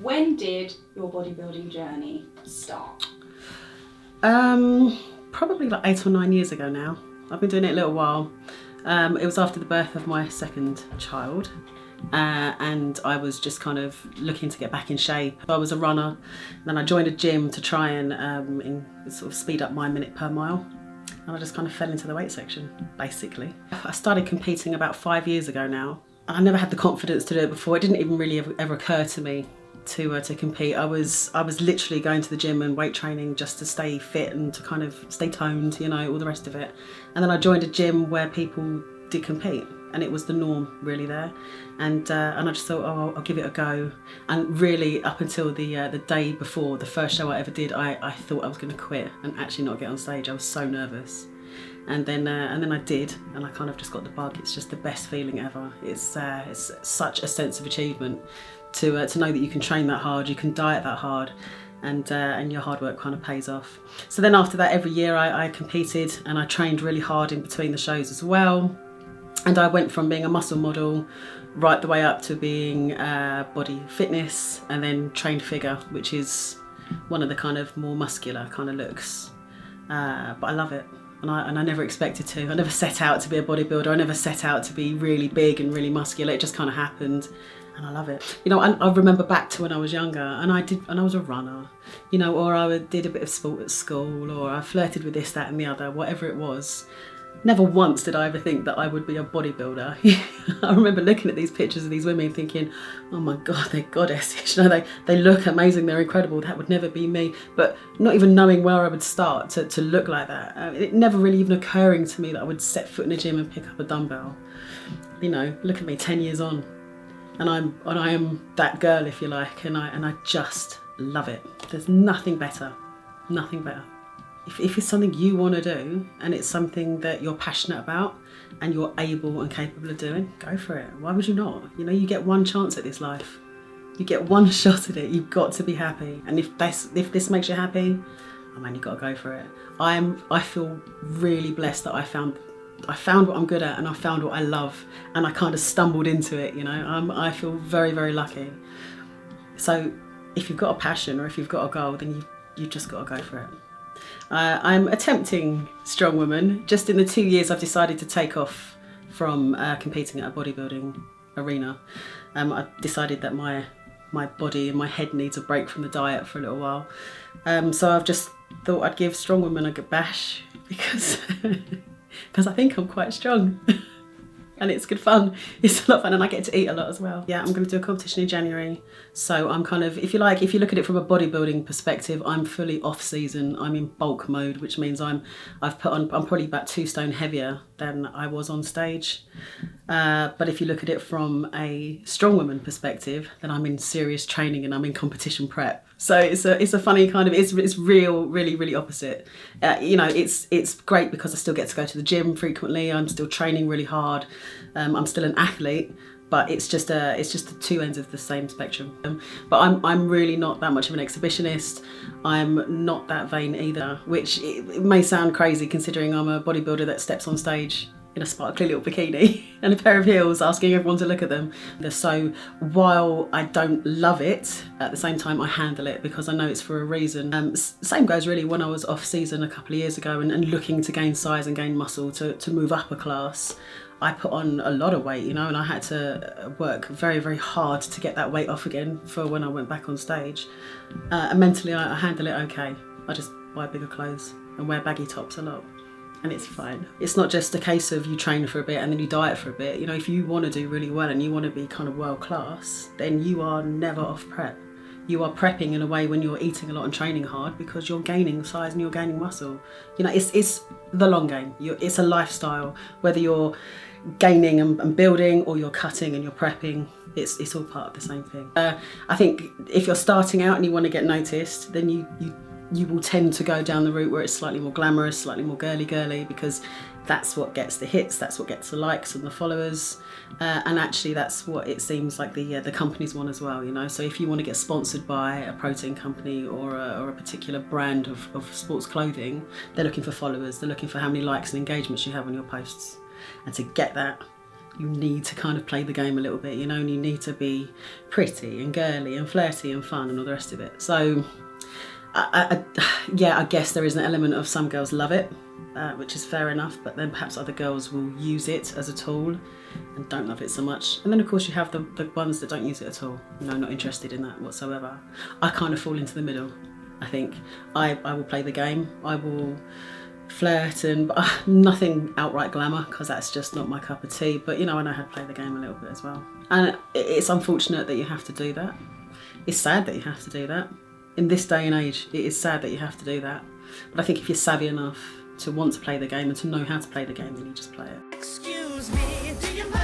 When did your bodybuilding journey start? Probably like 8 or 9 years ago now. I've been doing it a little while. It was after the birth of my second child, and I was just kind of looking to get back in shape. I was a runner, then I joined a gym to try and sort of speed up my minute per mile, and I just kind of fell into the weight section, basically. I started competing about 5 years ago now. I never had the confidence to do it before. It didn't even really ever occur to me to compete. I was literally going to the gym and weight training just to stay fit and to kind of stay toned, you know, all the rest of it. And then I joined a gym where people did compete, and it was the norm really there. And I just thought, oh, I'll give it a go. And really, up until the day before the first show I ever did, I thought I was going to quit and actually not get on stage. I was so nervous. And then I did, and I kind of just got the bug. It's just the best feeling ever. It's such a sense of achievement to know that you can train that hard, you can diet that hard, and your hard work kind of pays off. So then after that, every year I competed, and I trained really hard in between the shows as well. And I went from being a muscle model right the way up to being body fitness, and then trained figure, which is one of the kind of more muscular kind of looks. But I love it. And I never expected to. I never set out to be a bodybuilder. I never set out to be really big and really muscular. It just kind of happened, and I love it. You know, I remember back to when I was younger, and I was a runner, you know, or I did a bit of sport at school, or I flirted with this, that, and the other, whatever it was. Never once did I ever think that I would be a bodybuilder. I remember looking at these pictures of these women thinking, oh my God, they're goddesses. You know, they look amazing, they're incredible. That would never be me. But not even knowing where I would start to look like that. It never really even occurring to me that I would set foot in a gym and pick up a dumbbell. You know, look at me 10 years on. And I am that girl, if you like, and I just love it. There's nothing better, nothing better. If it's something you want to do, and it's something that you're passionate about and you're able and capable of doing, go for it. Why would you not? You know, you get one chance at this life. You get one shot at it. You've got to be happy. And if this makes you happy, oh man, you've got to go for it. I feel really blessed that I found what I'm good at, and I found what I love, and I kind of stumbled into it, you know. I feel very, very lucky. So if you've got a passion or if you've got a goal, then you've just got to go for it. I'm attempting strongwoman. Just in the 2 years I've decided to take off from competing at a bodybuilding arena. I decided that my body and my head needs a break from the diet for a little while. So I've just thought I'd give strongwoman a good bash, because I think I'm quite strong. And it's good fun. It's a lot of fun, and I get to eat a lot as well. Yeah, I'm going to do a competition in January. So I'm kind of, if you look at it from a bodybuilding perspective, I'm fully off season. I'm in bulk mode, which means I'm probably about 2 stone heavier than I was on stage. But if you look at it from a strongwoman perspective, then I'm in serious training and I'm in competition prep. So it's a funny kind of, it's really opposite. You know, it's great because I still get to go to the gym frequently. I'm still training really hard. I'm still an athlete, but it's just the two ends of the same spectrum. But I'm really not that much of an exhibitionist. I'm not that vain either, which it may sound crazy considering I'm a bodybuilder that steps on stage in a sparkly little bikini and a pair of heels, asking everyone to look at them. So while I don't love it, at the same time I handle it because I know it's for a reason. Same goes really when I was off season a couple of years ago and looking to gain size and gain muscle to move up a class. I put on a lot of weight, you know, and I had to work very, very hard to get that weight off again for when I went back on stage. And mentally I handle it okay. I just buy bigger clothes and wear baggy tops a lot. And it's fine. It's not just a case of you train for a bit and then you diet for a bit. You know, if you want to do really well and you want to be kind of world class, then you are never off prep. You are prepping in a way when you're eating a lot and training hard because you're gaining size and you're gaining muscle. You know, it's the long game. It's a lifestyle. Whether you're gaining and building or you're cutting and you're prepping, it's all part of the same thing. I think if you're starting out and you want to get noticed, then you will tend to go down the route where it's slightly more glamorous, slightly more girly, because that's what gets the hits, that's what gets the likes and the followers, and actually that's what it seems like the companies want as well, you know. So if you want to get sponsored by a protein company or a particular brand of sports clothing, they're looking for followers, they're looking for how many likes and engagements you have on your posts. And to get that, you need to kind of play the game a little bit, you know, and you need to be pretty and girly and flirty and fun and all the rest of it. So yeah, I guess there is an element of some girls love it, which is fair enough, but then perhaps other girls will use it as a tool and don't love it so much. And then of course you have the ones that don't use it at all, you know, not interested in that whatsoever. I kind of fall into the middle, I think. I will play the game, I will flirt, and nothing outright glamour, because that's just not my cup of tea, but you know, I know how to play the game a little bit as well. And it's unfortunate that you have to do that. It's sad that you have to do that. In this day and age, it is sad that you have to do that. But I think if you're savvy enough to want to play the game and to know how to play the game, then you just play it. Excuse me, do you mind?